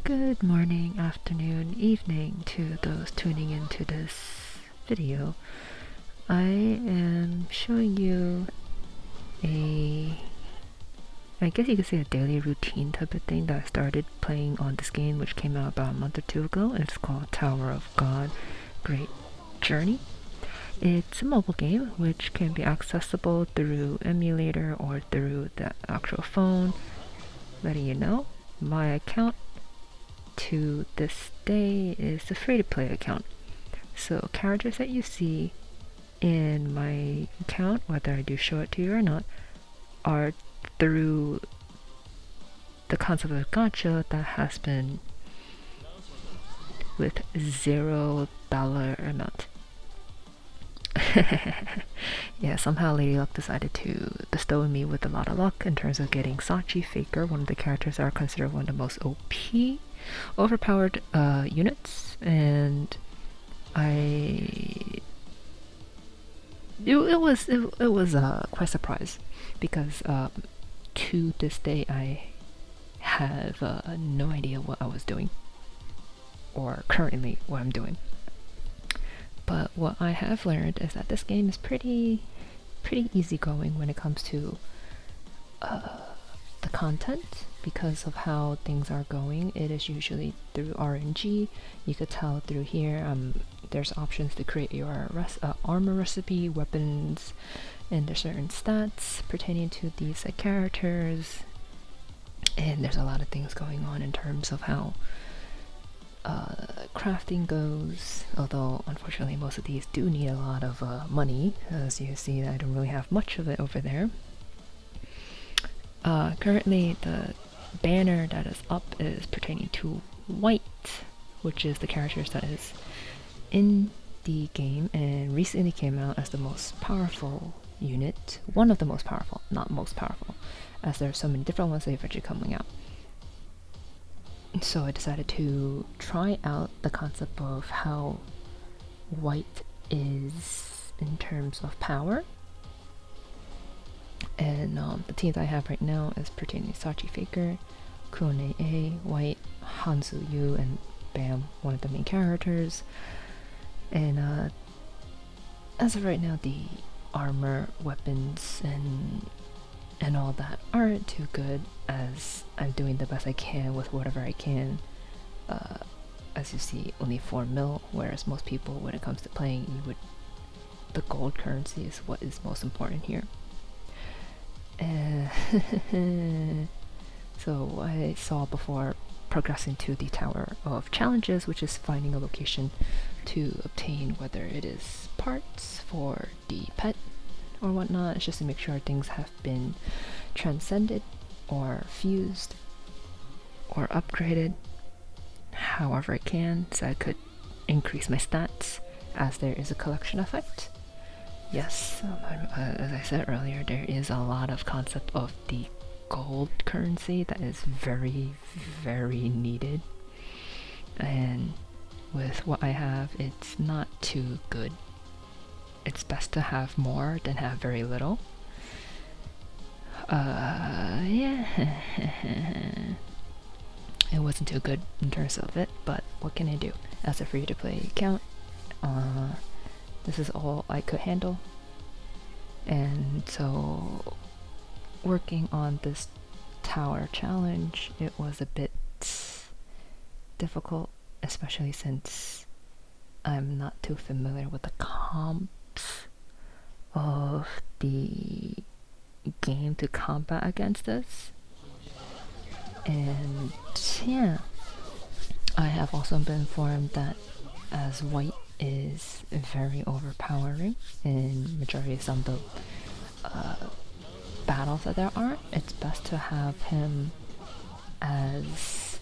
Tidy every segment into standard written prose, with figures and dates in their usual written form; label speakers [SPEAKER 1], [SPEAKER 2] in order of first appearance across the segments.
[SPEAKER 1] Good morning, afternoon, evening to those tuning into this video. I am showing you I guess you could say a daily routine type of thing that I started playing on this game, which came out about a month or two ago, and it's called Tower of God Great Journey. It's a mobile game which can be accessible through emulator or through the actual phone. Letting you know, my account to this day is a free-to-play account. So characters that you see in my account, whether I do show it to you or not, are through the concept of gacha that has been with $0 amount. Yeah, somehow Lady Luck decided to bestow me with a lot of luck in terms of getting Sachi Faker, one of the characters that are considered one of the most OP, overpowered units, and it was quite a surprise because to this day I have no idea what I was doing or currently what I'm doing. But what I have learned is that this game is pretty easygoing when it comes to the content, because of how things are going. It is usually through RNG. You could tell through here there's options to create your armor recipe, weapons, and there's certain stats pertaining to these characters, and there's a lot of things going on in terms of how crafting goes, although unfortunately most of these do need a lot of money. As you see, I don't really have much of it over there. Currently the banner that is up is pertaining to White, which is the characters that is in the game and recently came out as the most powerful unit, one of the most powerful, not most powerful, as there are so many different ones that are eventually coming out. So I decided to try out the concept of how White is in terms of power. And the teams I have right now is pertaining to Sachi Faker, Kurone A, White, Hanzu Yu, and Bam, one of the main characters. And as of right now, the armor, weapons, and all that aren't too good, as I'm doing the best I can with whatever I can. As you see, only 4 mil, whereas most people, when it comes to playing, the gold currency is what is most important here. So I saw before progressing to the Tower of Challenges, which is finding a location to obtain whether it is parts for the pet or whatnot. It's just to make sure things have been transcended or fused or upgraded however I can, so I could increase my stats, as there is a collection effect. Yes, as I said earlier, there is a lot of concept of the gold currency that is very needed, and with what I have, it's not too good. It's best to have more than have very little. Yeah. It wasn't too good in terms of it, but what can I do? As a free-to-play account, this is all I could handle. And so, working on this tower challenge, it was a bit difficult, especially since I'm not too familiar with the comps of the game to combat against this. And yeah, I have also been informed that as White is very overpowering in majority of some of the battles that there are, it's best to have him as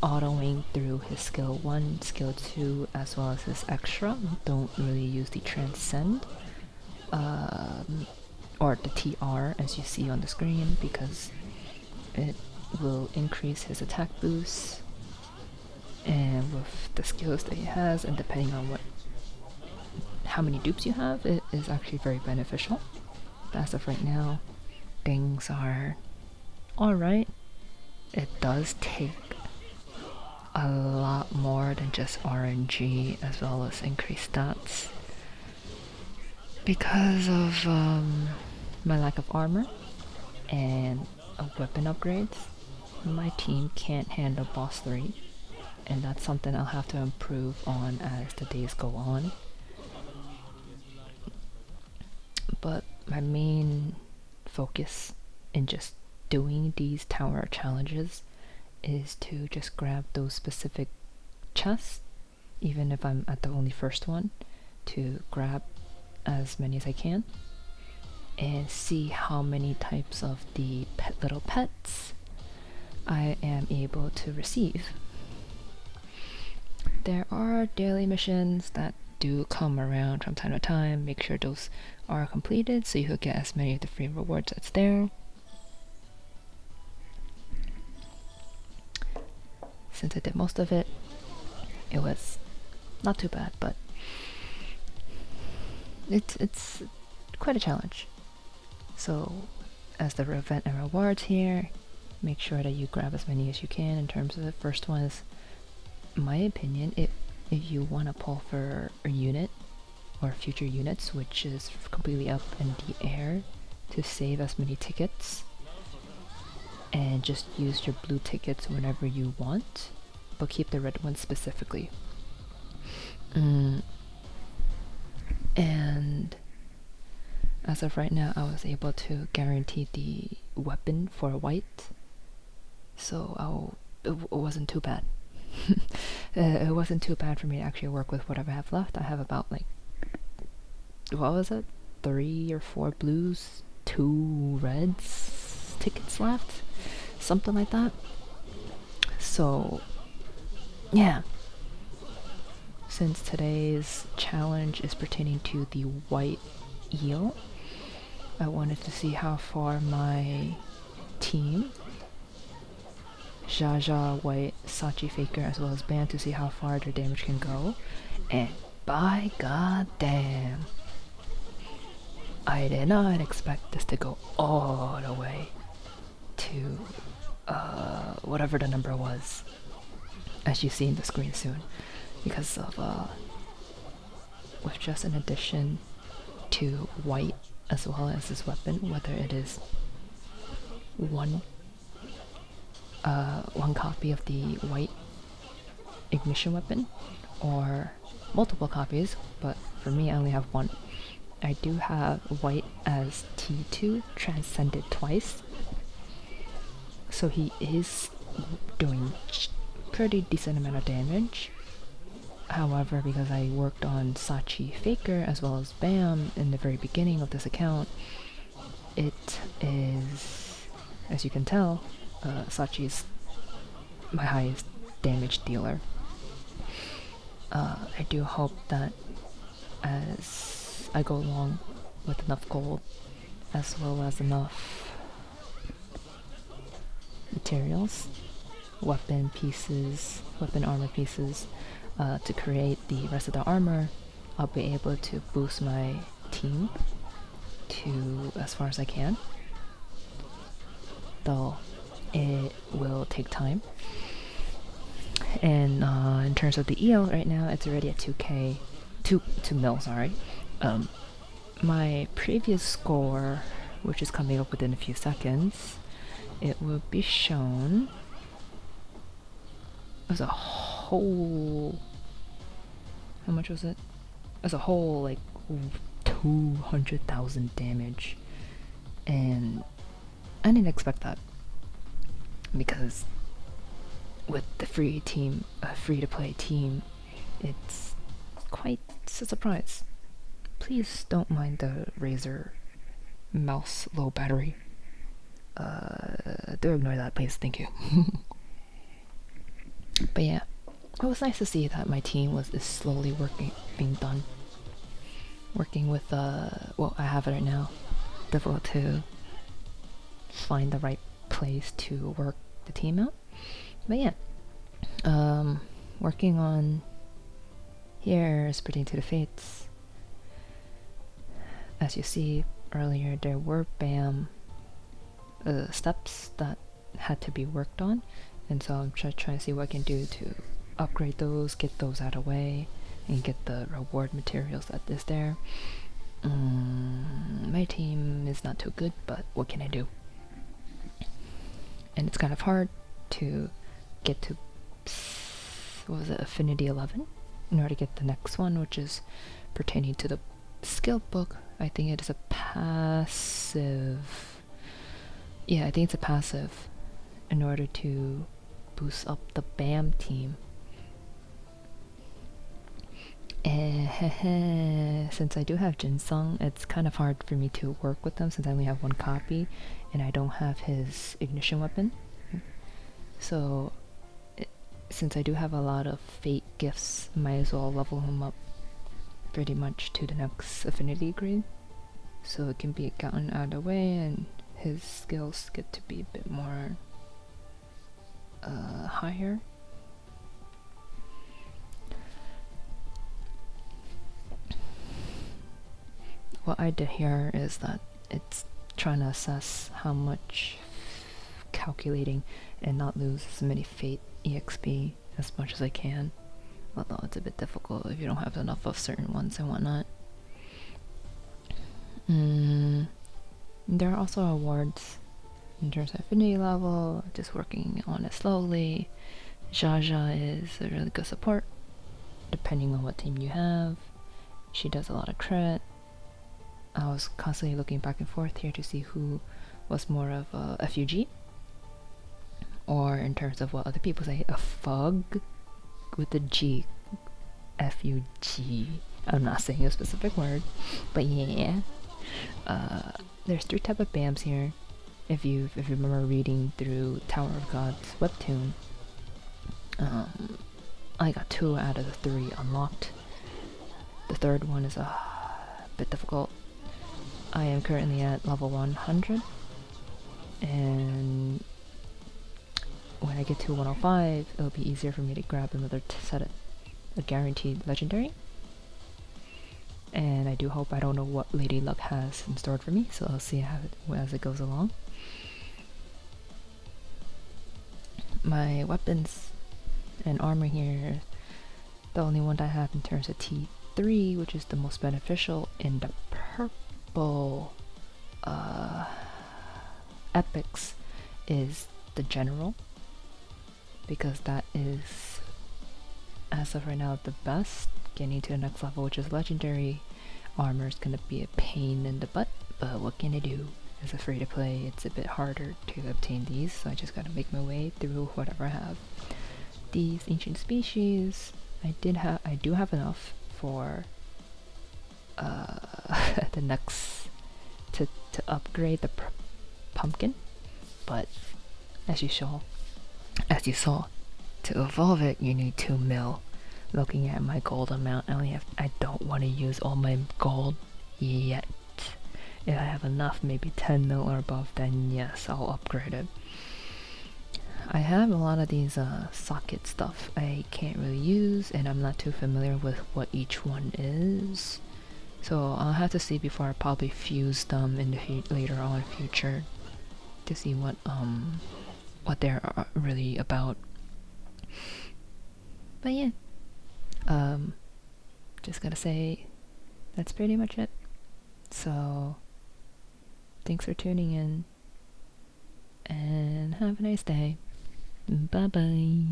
[SPEAKER 1] autoing through his skill 1, skill 2, as well as his extra. Don't really use the transcend or the TR as you see on the screen, because it will increase his attack boost, and with the skills that he has, and depending on how many dupes you have, it is actually very beneficial. But as of right now, things are alright. It does take a lot more than just RNG as well as increased stats. Because of my lack of armor and weapon upgrades, my team can't handle boss 3, and that's something I'll have to improve on as the days go on. But my main focus in just doing these tower challenges is to just grab those specific chests, even if I'm at the only first one, to grab as many as I can and see how many types of the little pets I am able to receive. There are daily missions that do come around from time to time. Make sure those are completed so you could get as many of the free rewards that's there. Since I did most of it, it was not too bad, but it's quite a challenge. So as the event and rewards here, make sure that you grab as many as you can. In terms of the first one is, my opinion, if you want to pull for a unit or future units, which is completely up in the air, to save as many tickets and just use your blue tickets whenever you want, but keep the red ones specifically. And as of right now, I was able to guarantee the weapon for white, so it wasn't too bad. It wasn't too bad for me to actually work with whatever I have left. I have about, like, what was it? 3 or 4 blues, 2 reds tickets left, something like that. So yeah, since today's challenge is pertaining to the white eel, I wanted to see how far my team, Jaja, White, Sachi Faker, as well as Bam, to see how far their damage can go. And by god damn, I did not expect this to go all the way to whatever the number was, as you see in the screen soon, because of with just an addition to white as well as this weapon, whether it is one copy of the white ignition weapon or multiple copies, but for me I only have one. I do have white as T2 transcended twice, so he is doing pretty decent amount of damage. However, because I worked on Sachi Faker as well as Bam in the very beginning of this account, it is, as you can tell, Sachi is my highest damage dealer. I do hope that as I go along with enough gold as well as enough materials, weapon pieces, weapon armor pieces, to create the rest of the armor, I'll be able to boost my team to as far as I can. Though it will take time. And in terms of the EO, right now it's already at 2k, 2 mil, sorry. My previous score, which is coming up within a few seconds, it will be shown as a whole. How much was it? As a whole, like 200,000 damage, and I didn't expect that, because with the free to play team, it's quite a surprise. Please don't mind the Razer mouse low battery. Do ignore that, please. Thank you. But yeah, it was nice to see that my team is slowly being done. Working with well, I have it right now. Difficult to find the right place to work the team out. But yeah, working on here is pertaining to the fates. As you see earlier, there were BAM steps that had to be worked on, and so I'm trying to see what I can do to upgrade those, get those out of the way, and get the reward materials that is there. My team is not too good, but what can I do? And it's kind of hard to get to, what was it, Affinity 11? In order to get the next one, which is pertaining to the skill book. I think it is a passive. Yeah, I think it's a passive in order to boost up the BAM team. Since I do have Jinsung, it's kind of hard for me to work with them since I only have one copy and I don't have his ignition weapon. So since I do have a lot of fate gifts, might as well level him up pretty much to the next affinity grade, so it can be gotten out of the way and his skills get to be a bit more higher. What I did here is that it's trying to assess how much calculating and not lose as many fate EXP as much as I can, although it's a bit difficult if you don't have enough of certain ones and whatnot. There are also awards in terms of affinity level, just working on it slowly. Jaja is a really good support, depending on what team you have. She does a lot of crit. I was constantly looking back and forth here to see who was more of a FUG, or in terms of what other people say, a FUG with a G. FUG. I'm not saying a specific word, but yeah. There's 3 types of BAMs here. If you remember reading through Tower of Gods webtoon, I got 2 out of the 3 unlocked. The third one is a bit difficult. I am currently at level 100, and when I get to 105, it'll be easier for me to grab another set of a guaranteed legendary. And I do hope. I don't know what Lady Luck has in store for me, so I'll see how as it goes along. My weapons and armor here, the only one that I have in terms of T3, which is the most beneficial in the purple epics, is the general, because that is, as of right now, the best. Getting to the next level, which is legendary armor, is gonna be a pain in the butt, but what can I do? As a free to play, it's a bit harder to obtain these, so I just gotta make my way through whatever I have. These ancient species, I do have enough for the next to upgrade the pumpkin, but as you saw, to evolve it, you need 2 mil. Looking at my gold amount, I don't want to use all my gold yet. If I have enough, maybe 10 mil or above, then yes, I'll upgrade it. I have a lot of these socket stuff I can't really use, and I'm not too familiar with what each one is. So I'll have to see before I probably fuse them in the later on future to see what they're really about. But yeah. Just gotta say, that's pretty much it. So, thanks for tuning in, and have a nice day. Bye bye.